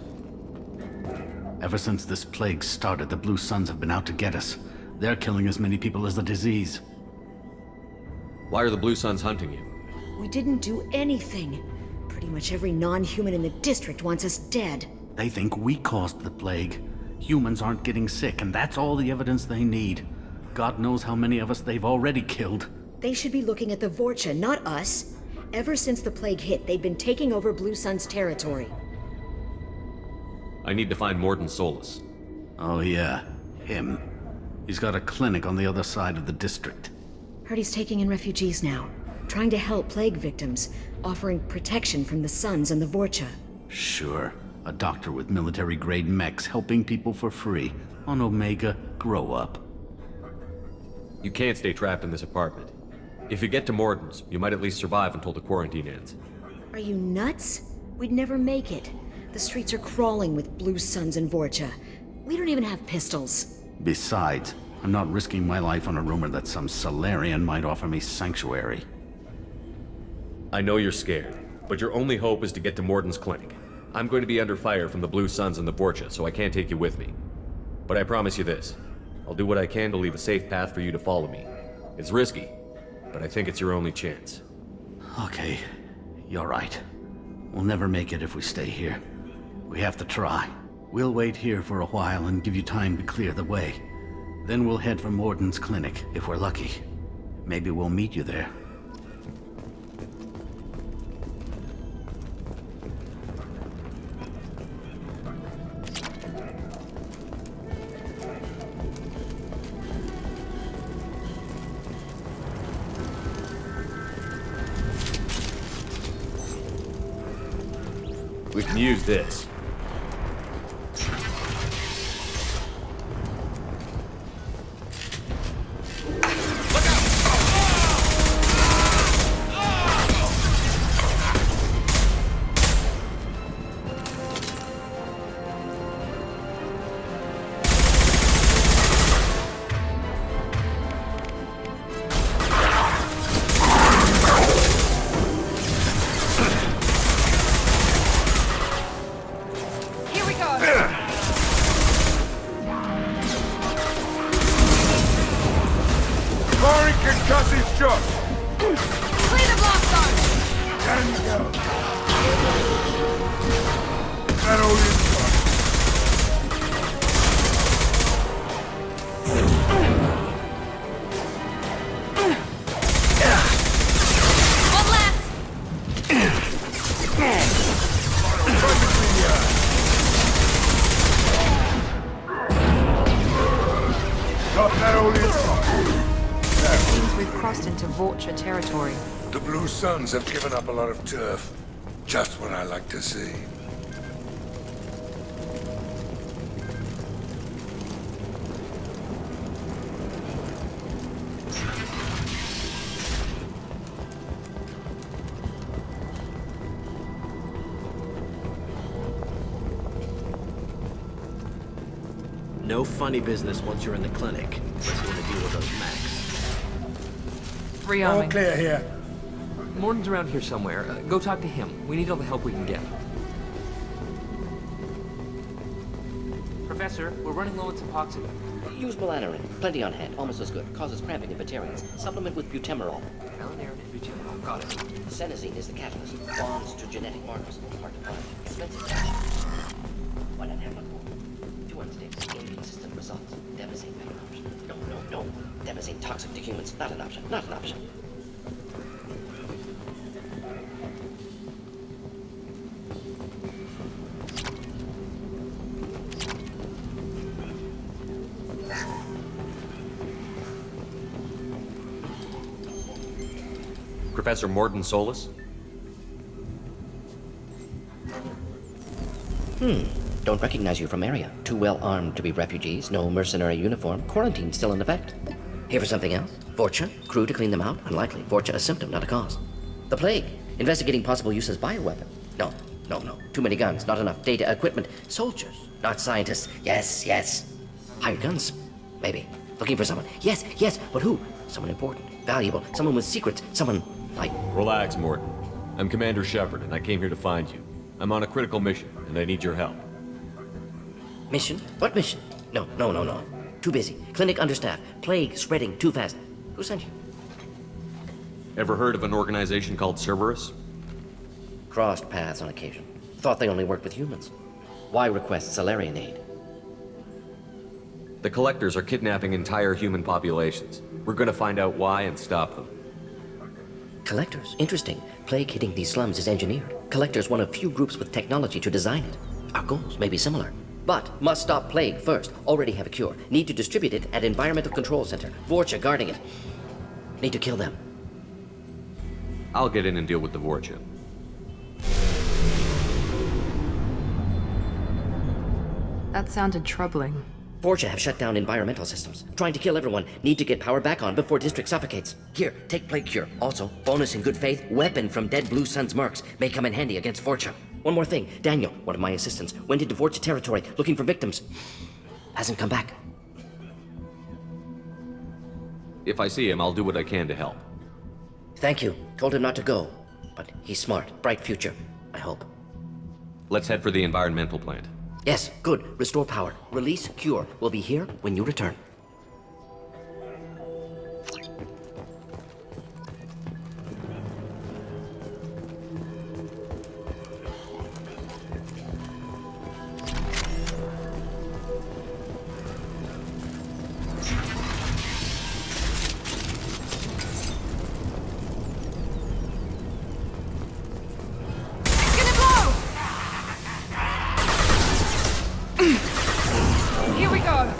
Ever since this plague started, the Blue Suns have been out to get us. They're killing as many people as the disease. Why are the Blue Suns hunting you? We didn't do anything. Pretty much every non-human in the district wants us dead. They think we caused the plague. Humans aren't getting sick, and that's all the evidence they need. God knows how many of us they've already killed. They should be looking at the Vorcha, not us. Ever since the plague hit, they've been taking over Blue Sun's territory. I need to find Mordin Solus. Oh yeah, him. He's got a clinic on the other side of the district. Heard he's taking in refugees now, trying to help plague victims, offering protection from the Suns and the Vorcha. Sure. A doctor with military-grade mechs helping people for free. On Omega, grow up. You can't stay trapped in this apartment. If you get to Mordin's, you might at least survive until the quarantine ends. Are you nuts? We'd never make it. The streets are crawling with Blue Suns and Vorcha. We don't even have pistols. Besides, I'm not risking my life on a rumor that some Solarian might offer me sanctuary. I know you're scared, but your only hope is to get to Mordin's clinic. I'm going to be under fire from the Blue Suns and the Vorcha, so I can't take you with me. But I promise you this. I'll do what I can to leave a safe path for you to follow me. It's risky, but I think it's your only chance. Okay, you're right. We'll never make it if we stay here. We have to try. We'll wait here for a while and give you time to clear the way. Then we'll head for Morden's clinic, if we're lucky. Maybe we'll meet you there. We can use this. Territory. The Blue Suns have given up a lot of turf. Just what I like to see. No funny business once you're in the clinic. Unless you want to deal with those mechs. All clear here. Morden's around here somewhere. Go talk to him. We need all the help we can get. Professor, we're running low on Suboxone. Use melanorin. Plenty on hand. Almost as good. Causes cramping in veterans. Supplement with butemerol. Melanorin and butemerol. Got it. Senesine is the catalyst. Bonds to genetic markers. Hard to find. Expensive. Why not have one more? 2 unstable. Inconsistent results. Demazine not an option. No. Demazine toxic to humans. Not an option. Not an option. Professor Morden Solis? Don't recognize you from area. Too well armed to be refugees, no mercenary uniform, quarantine still in effect. Here for something else? Vorcha? Crew to clean them out? Unlikely. Vorcha a symptom, not a cause. The plague? Investigating possible use as bioweapon? No. Too many guns, not enough data, equipment. Soldiers, not scientists. Yes. Hired guns? Maybe. Looking for someone. Yes, but who? Someone important, valuable, someone with secrets, someone like... Relax, Morden. I'm Commander Shepard, and I came here to find you. I'm on a critical mission, and I need your help. Mission? What mission? No. Too busy. Clinic understaffed. Plague spreading too fast. Who sent you? Ever heard of an organization called Cerberus? Crossed paths on occasion. Thought they only worked with humans. Why request Salarian aid? The Collectors are kidnapping entire human populations. We're gonna find out why and stop them. Collectors? Interesting. Plague hitting these slums is engineered. Collectors one of few groups with technology to design it. Our goals may be similar. But must stop plague first. Already have a cure. Need to distribute it at Environmental Control Center. Vorcha guarding it. Need to kill them. I'll get in and deal with the Vorcha. That sounded troubling. Vorcha have shut down environmental systems. Trying to kill everyone. Need to get power back on before district suffocates. Here, take plague cure. Also, bonus in good faith, weapon from dead Blue Sun's mercs. May come in handy against Vorcha. One more thing. Daniel, one of my assistants, went into Vorcha territory looking for victims. Hasn't come back. If I see him, I'll do what I can to help. Thank you. Told him not to go. But he's smart. Bright future. I hope. Let's head for the environmental plant. Yes, good. Restore power. Release cure. We'll be here when you return. Here we go.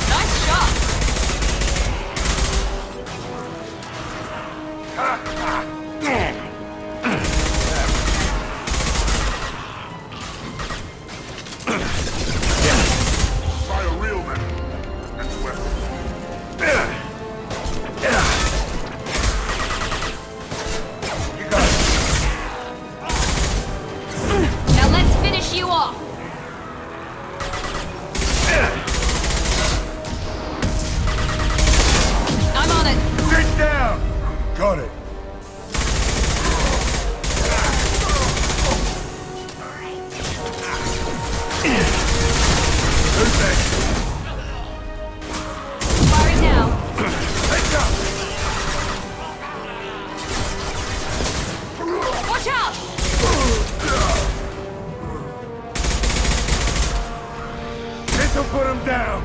Nice shot. Try a real man. That's well. Now let's finish you off. I'm on it. Sit down! Got it. Who's next? Firing now. Heads up! Watch out! This'll put him down.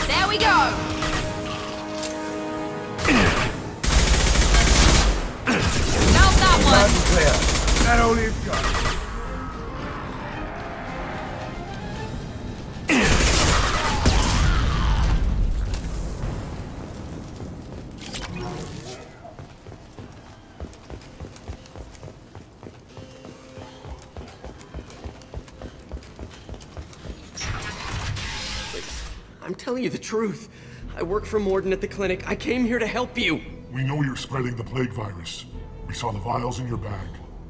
There we go. Felt that Loud one. and clear. That all you've got. I'm telling you the truth. I work for Morden at the clinic. I came here to help you. We know you're spreading the plague virus. We saw the vials in your bag.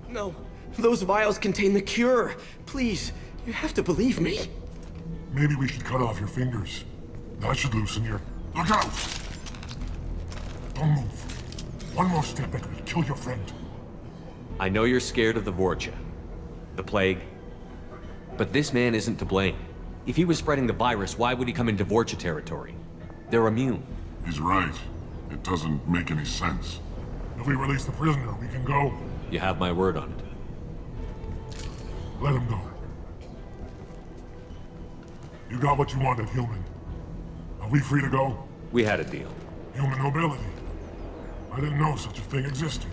No, those vials contain the cure. Please, you have to believe me. Maybe we should cut off your fingers. That should loosen your... Look out! Don't move. One more step and we'll kill your friend. I know you're scared of the Vorcha, the plague, but this man isn't to blame. If he was spreading the virus, why would he come into Vorcha territory? They're immune. He's right. It doesn't make any sense. If we release the prisoner, we can go. You have my word on it. Let him go. You got what you wanted, human. Are we free to go? We had a deal. Human nobility. I didn't know such a thing existed.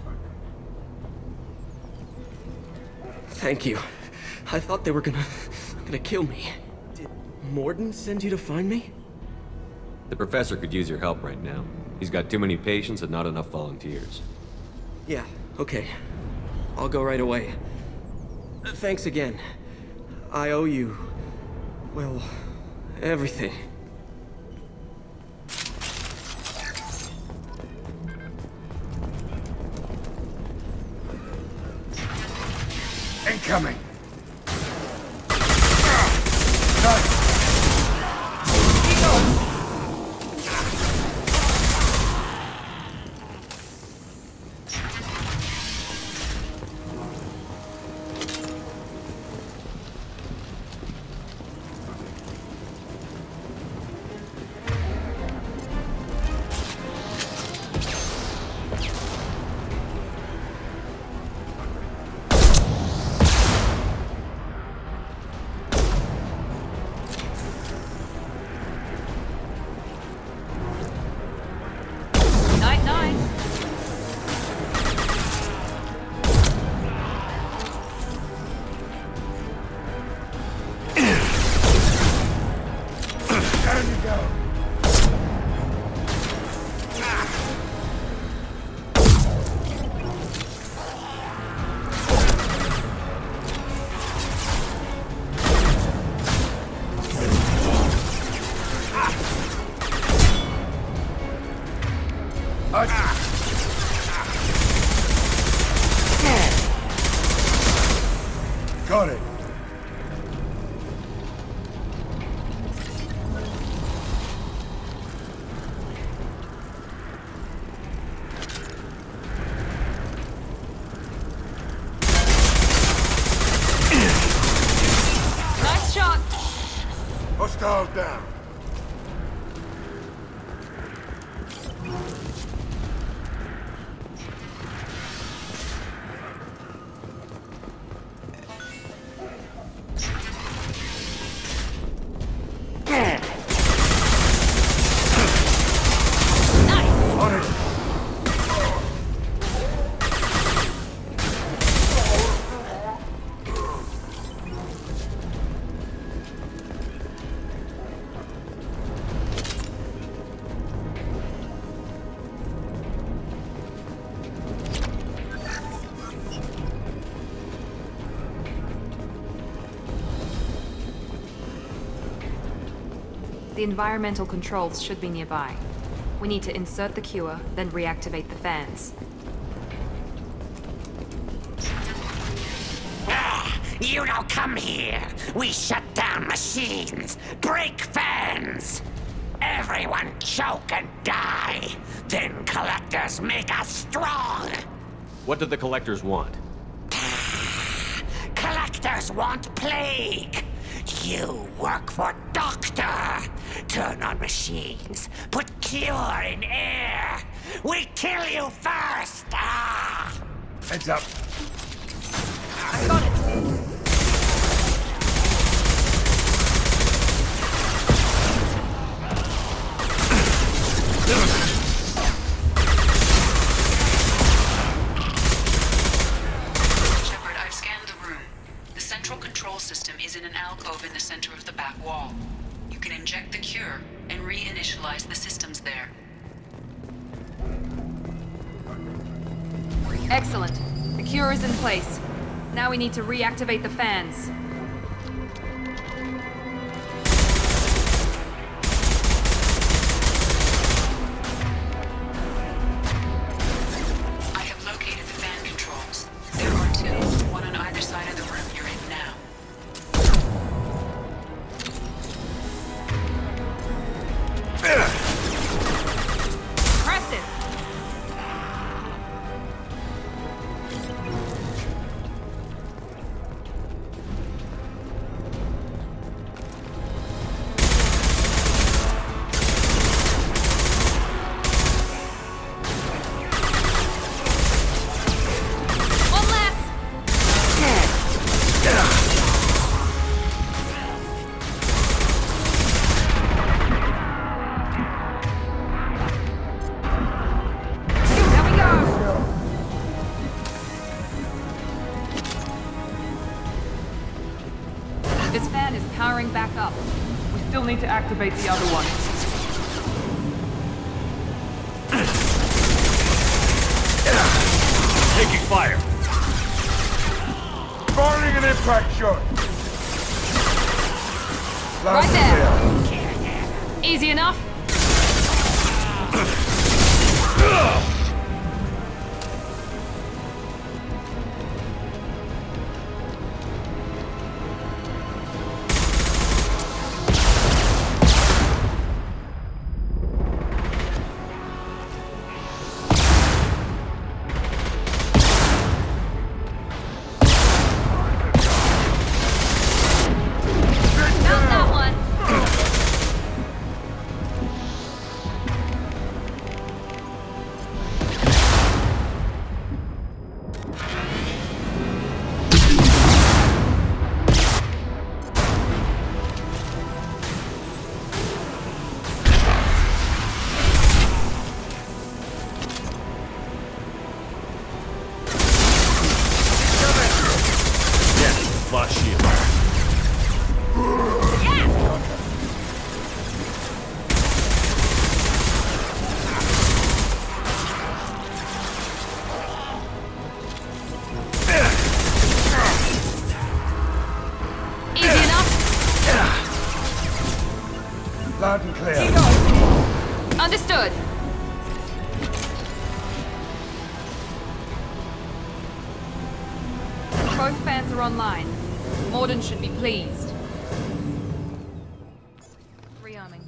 Thank you. I thought they were gonna kill me. Did Morden send you to find me? The professor could use your help right now. He's got too many patients and not enough volunteers. Yeah, okay. I'll go right away. Thanks again. I owe you... well, everything. Incoming! Got it. The environmental controls should be nearby. We need to insert the cure, then reactivate the fans. You don't come here. We shut down machines, break fans. Everyone choke and die. Then collectors make us strong. What do the collectors want? Collectors want plague. You work for Doctor. Turn on machines. Put cure in air. We kill you first. Heads up. I got it. Shepard, I've scanned the room. The central control system is in an alcove in the center of the back wall. You can inject the cure and reinitialize the systems there. Excellent. The cure is in place. Now we need to reactivate the fans. I have located the fan controls. There are two, one on either side of the room you're in now. Impressive! This fan is powering back up. We still need to activate the other one. Taking fire. Firing an impact shot. Right there. Easy enough? Flash shield. Easy enough? Loud and clear. Understood. Both fans are online. Morden should be pleased. Rearming.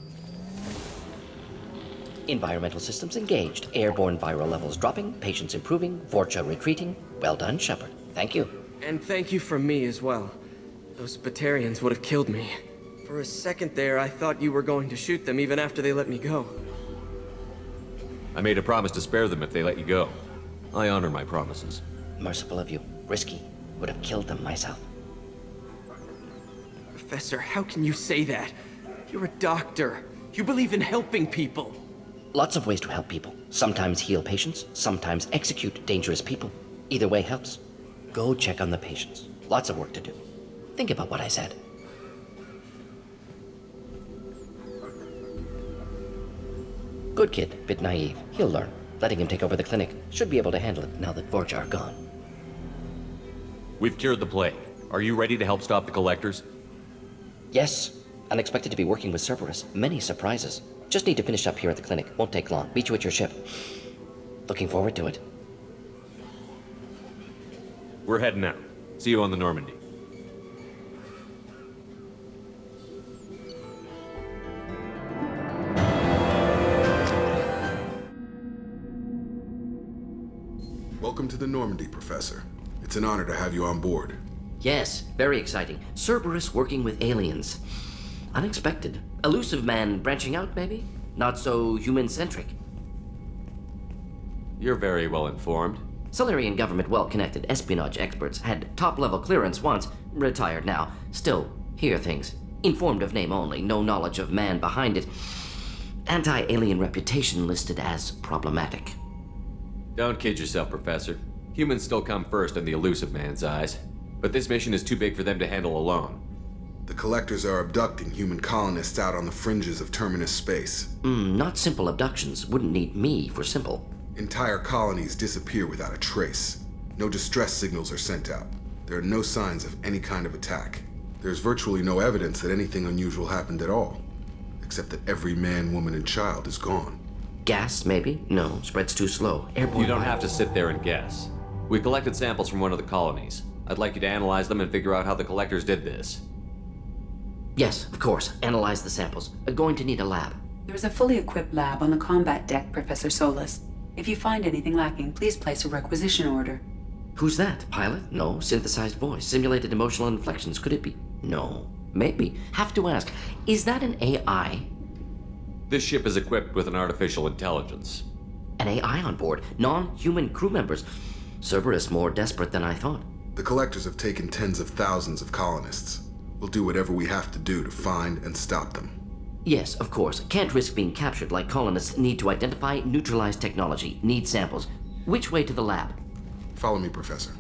Environmental systems engaged. Airborne viral levels dropping. Patients improving. Vorcha retreating. Well done, Shepard. Thank you. And thank you from me as well. Those Batarians would have killed me. For a second there, I thought you were going to shoot them even after they let me go. I made a promise to spare them if they let you go. I honor my promises. Merciful of you. Risky. Would have killed them myself. Professor, how can you say that? You're a doctor. You believe in helping people. Lots of ways to help people. Sometimes heal patients, sometimes execute dangerous people. Either way helps. Go check on the patients. Lots of work to do. Think about what I said. Good kid, bit naive. He'll learn. Letting him take over the clinic. Should be able to handle it now that Vorcha are gone. We've cured the plague. Are you ready to help stop the collectors? Yes. Unexpected to be working with Cerberus. Many surprises. Just need to finish up here at the clinic. Won't take long. Meet you at your ship. Looking forward to it. We're heading out. See you on the Normandy. Welcome to the Normandy, Professor. It's an honor to have you on board. Yes, very exciting. Cerberus working with aliens. Unexpected. Elusive man branching out, maybe? Not so human-centric. You're very well informed. Solarian government well-connected espionage experts had top-level clearance once, retired now. Still, hear things. Informed of name only, no knowledge of man behind it. Anti-alien reputation listed as problematic. Don't kid yourself, Professor. Humans still come first in the elusive man's eyes. But this mission is too big for them to handle alone. The Collectors are abducting human colonists out on the fringes of Terminus space. Not simple abductions. Wouldn't need me for simple. Entire colonies disappear without a trace. No distress signals are sent out. There are no signs of any kind of attack. There's virtually no evidence that anything unusual happened at all. Except that every man, woman, and child is gone. Gas, maybe? No, spread's too slow. Airborne. You don't have to sit there and guess. We collected samples from one of the colonies. I'd like you to analyze them and figure out how the Collectors did this. Yes, of course. Analyze the samples. Going to need a lab. There's a fully equipped lab on the combat deck, Professor Solis. If you find anything lacking, please place a requisition order. Who's that? Pilot? No. Synthesized voice. Simulated emotional inflections. Could it be? No. Maybe. Have to ask. Is that an AI? This ship is equipped with an artificial intelligence. An AI on board? Non-human crew members? Cerberus more desperate than I thought. The Collectors have taken tens of thousands of colonists. We'll do whatever we have to do to find and stop them. Yes, of course. Can't risk being captured like colonists need to identify, neutralize technology, need samples. Which way to the lab? Follow me, Professor.